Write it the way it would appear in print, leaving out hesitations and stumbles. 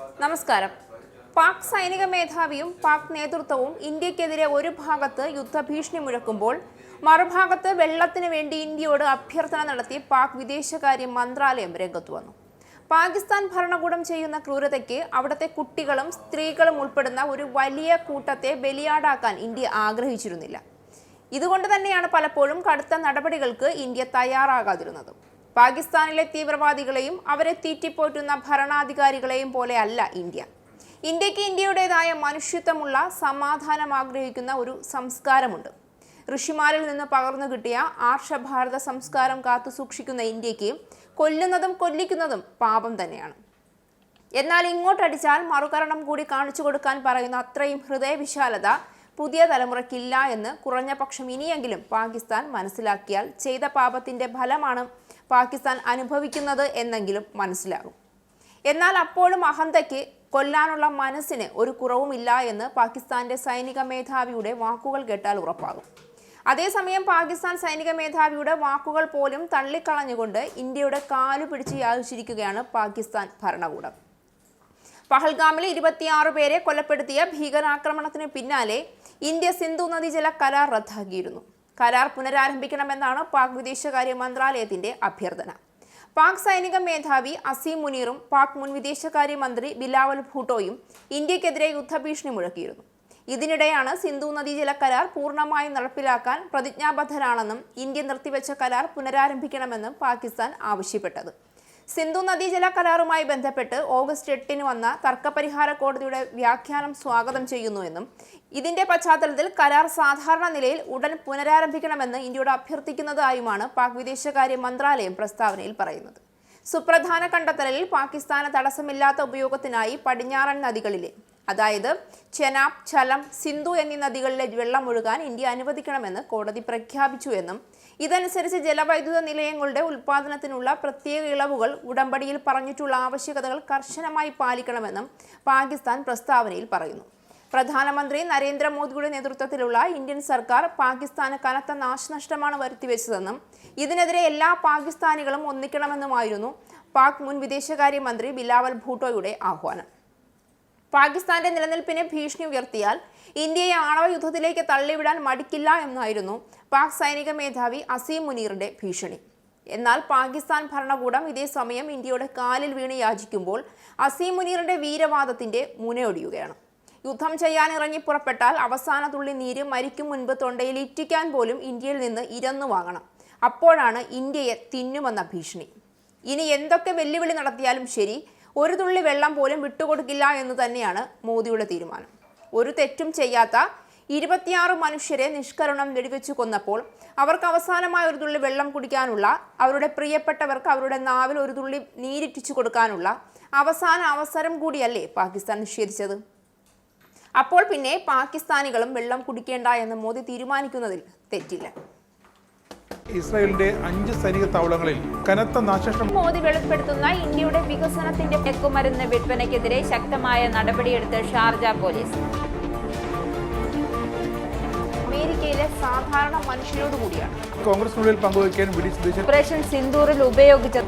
നമസ്കാരം. പാക് സൈനിക മേധാവിയും പാക് നേതൃത്വവും ഇന്ത്യക്കെതിരെ ഒരു ഭാഗത്ത് യുദ്ധഭീഷണി മുഴക്കുമ്പോൾ മറുഭാഗത്ത് വെള്ളത്തിന് വേണ്ടി ഇന്ത്യയോട് അഭ്യർത്ഥന നടത്തി പാക് വിദേശകാര്യ മന്ത്രാലയം രംഗത്തു വന്നു. പാകിസ്ഥാൻ ഭരണകൂടം ചെയ്യുന്ന ക്രൂരതയ്ക്ക് അവിടുത്തെ കുട്ടികളും സ്ത്രീകളും ഉൾപ്പെടുന്ന ഒരു വലിയ കൂട്ടത്തെ ബലിയാടാക്കാൻ ഇന്ത്യ ആഗ്രഹിച്ചിരുന്നില്ല. ഇതുകൊണ്ട് തന്നെയാണ് പലപ്പോഴും കടുത്ത നടപടികൾക്ക് ഇന്ത്യ തയ്യാറാകാതിരുന്നത്. പാകിസ്ഥാനിലെ തീവ്രവാദികളെയും അവരെ തീറ്റിപ്പോറ്റുന്ന ഭരണാധികാരികളെയും പോലെ അല്ല ഇന്ത്യ. ഇന്ത്യക്ക് ഇന്ത്യയുടേതായ മനുഷ്യത്വമുള്ള സമാധാനം ആഗ്രഹിക്കുന്ന ഒരു സംസ്കാരമുണ്ട്. ഋഷിമാരിൽ നിന്ന് പകർന്നു കിട്ടിയ ആർഷഭാരത സംസ്കാരം കാത്തു സൂക്ഷിക്കുന്ന ഇന്ത്യക്ക് കൊല്ലുന്നതും കൊല്ലിക്കുന്നതും പാപം തന്നെയാണ്. എന്നാൽ ഇങ്ങോട്ടടിച്ചാൽ മറുകരണം കൂടി കാണിച്ചു കൊടുക്കാൻ പറയുന്ന അത്രയും ഹൃദയവിശാലത പുതിയ തലമുറയ്ക്കില്ല എന്ന് കുറഞ്ഞ പക്ഷം ഇനിയെങ്കിലും പാകിസ്ഥാൻ മനസ്സിലാക്കിയാൽ ചെയ്ത പാപത്തിന്റെ ഫലമാണ് പാകിസ്ഥാൻ അനുഭവിക്കുന്നത് എന്നെങ്കിലും മനസ്സിലാകും. എന്നാൽ അപ്പോഴും അഹന്തയ്ക്ക് കൊല്ലാനുള്ള മനസ്സിന് ഒരു കുറവുമില്ല എന്ന് പാകിസ്ഥാന്റെ സൈനിക മേധാവിയുടെ വാക്കുകൾ കേട്ടാൽ ഉറപ്പാകും. അതേസമയം പാകിസ്ഥാൻ സൈനിക മേധാവിയുടെ വാക്കുകൾ പോലും തള്ളിക്കളഞ്ഞുകൊണ്ട് ഇന്ത്യയുടെ കാലു പിടിച്ച് യാചിച്ചിരിക്കുകയാണ് പാകിസ്ഥാൻ ഭരണകൂടം. പഹൽഗാമിൽ 26 പേരെ കൊലപ്പെടുത്തിയ ഭീകരാക്രമണത്തിന് പിന്നാലെ ഇന്ത്യ സിന്ധു നദീജല കരാർ റദ്ദാക്കിയിരുന്നു. കരാർ പുനരാരംഭിക്കണമെന്നാണ് പാക് വിദേശകാര്യ മന്ത്രാലയത്തിന്റെ അഭ്യർത്ഥന. പാക് സൈനിക മേധാവി അസീം മുനീറും പാക് മുൻ വിദേശകാര്യ മന്ത്രി ബിലാവൽ ഭൂട്ടോയും ഇന്ത്യക്കെതിരെ യുദ്ധഭീഷണി മുഴക്കിയിരുന്നു. ഇതിനിടെയാണ് സിന്ധു നദീജല കരാർ പൂർണ്ണമായും നടപ്പിലാക്കാൻ പ്രതിജ്ഞാബദ്ധരാണെന്നും ഇന്ത്യ നിർത്തിവെച്ച കരാർ പുനരാരംഭിക്കണമെന്നും പാകിസ്ഥാൻ ആവശ്യപ്പെട്ടത്. സിന്ധു നദീജല കരാറുമായി ബന്ധപ്പെട്ട് ഓഗസ്റ്റ് 8 വന്ന തർക്കപരിഹാര കോടതിയുടെ വ്യാഖ്യാനം സ്വാഗതം ചെയ്യുന്നുവെന്നും ഇതിന്റെ പശ്ചാത്തലത്തിൽ കരാർ സാധാരണ നിലയിൽ ഉടൻ പുനരാരംഭിക്കണമെന്ന് ഇന്ത്യയോട് അഭ്യർത്ഥിക്കുന്നതായുമാണ് പാക് വിദേശകാര്യ മന്ത്രാലയം പ്രസ്താവനയിൽ പറയുന്നത്. സുപ്രധാന കണ്ടെത്തലിൽ പാകിസ്ഥാന് തടസ്സമില്ലാത്ത ഉപയോഗത്തിനായി പടിഞ്ഞാറൻ നദികളിലെ അതായത് ചെനാബ്, ഝലം, സിന്ധു എന്നീ നദികളിലെ വെള്ളം ഒഴുകാൻ ഇന്ത്യ അനുവദിക്കണമെന്ന് കോടതി പ്രഖ്യാപിച്ചു എന്നും ഇതനുസരിച്ച് ജലവൈദ്യുത നിലയങ്ങളുടെ ഉൽപ്പാദനത്തിനുള്ള പ്രത്യേക ഇളവുകൾ ഉടമ്പടിയിൽ പറഞ്ഞിട്ടുള്ള ആവശ്യകതകൾ കർശനമായി പാലിക്കണമെന്നും പാകിസ്ഥാൻ പ്രസ്താവനയിൽ പറയുന്നു. പ്രധാനമന്ത്രി നരേന്ദ്രമോദിയുടെ നേതൃത്വത്തിലുള്ള ഇന്ത്യൻ സർക്കാർ പാകിസ്ഥാന് കനത്ത നാശനഷ്ടമാണ് വരുത്തിവെച്ചതെന്നും ഇതിനെതിരെ എല്ലാ പാകിസ്ഥാനികളും ഒന്നിക്കണമെന്നുമായിരുന്നു പാക് മുൻ വിദേശകാര്യമന്ത്രി ബിലാവൽ ഭൂട്ടോയുടെ ആഹ്വാനം. പാകിസ്ഥാന്റെ നിലനിൽപ്പിനെ ഭീഷണി ഉയർത്തിയാൽ ഇന്ത്യയെ ആണവ യുദ്ധത്തിലേക്ക് തള്ളിവിടാൻ മടിക്കില്ല എന്നായിരുന്നു പാക് സൈനിക മേധാവി അസീം മുനീറിന്റെ ഭീഷണി. എന്നാൽ പാകിസ്ഥാൻ ഭരണകൂടം ഇതേ സമയം ഇന്ത്യയുടെ കാലിൽ വീണ് യാചിക്കുമ്പോൾ അസീം മുനീറിന്റെ വീരവാദത്തിന്റെ മുനയൊടിയുകയാണ്. യുദ്ധം ചെയ്യാനിറങ്ങി പുറപ്പെട്ടാൽ അവസാന തുള്ളി നീര് മരിക്കും മുൻപ് തൊണ്ടയിൽ ഇറ്റിക്കാൻ പോലും ഇന്ത്യയിൽ നിന്ന് ഇരന്നു വാങ്ങണം. അപ്പോഴാണ് ഇന്ത്യയെ തിന്നുമെന്ന ഭീഷണി. ഇനി എന്തൊക്കെ വെല്ലുവിളി നടത്തിയാലും ശരി, ഒരു തുള്ളി വെള്ളം പോലും വിട്ടുകൊടുക്കില്ല എന്ന് തന്നെയാണ് മോദിയുടെ തീരുമാനം. ഒരു തെറ്റും ചെയ്യാത്ത 26 മനുഷ്യരെ നിഷ്കരുണം വെടിവെച്ചു കൊന്നപ്പോൾ അവർക്ക് അവസാനമായ ഒരു തുള്ളി വെള്ളം കുടിക്കാനുള്ള, അവരുടെ പ്രിയപ്പെട്ടവർക്ക് അവരുടെ നാവിൽ ഒരു തുള്ളി നീരിറ്റിച്ചു കൊടുക്കാനുള്ള അവസാന അവസരം കൂടിയല്ലേ പാകിസ്ഥാൻ നിഷേധിച്ചത്? അപ്പോൾ പിന്നെ പാകിസ്ഥാനികളും വെള്ളം കുടിക്കേണ്ട എന്ന് മോദി തീരുമാനിക്കുന്നതിൽ തെറ്റില്ല. ഇസ്രായേലിന്റെ 5 സൈനിക താവളങ്ങളിൽ കനത്ത നാശനഷ്ടം. മോദി വെളിപ്പെടുത്തുന്ന ഇന്ത്യയുടെ വികസനത്തിന്റെ മയക്കുമരുന്ന് വിൽപ്പനയ്ക്കെതിരെ ശക്തമായ നടപടിയെടുത്ത് ഷാർജ പോലീസ്. അമേരിക്കയിലെ സാധാരണ മനുഷ്യരോട് കൂടിയാണ് കോൺഗ്രസിനുള്ളിൽ പങ്കുവയ്ക്കാൻ ഓപ്പറേഷൻ സിന്ദൂറിൽ ഉപയോഗിച്ച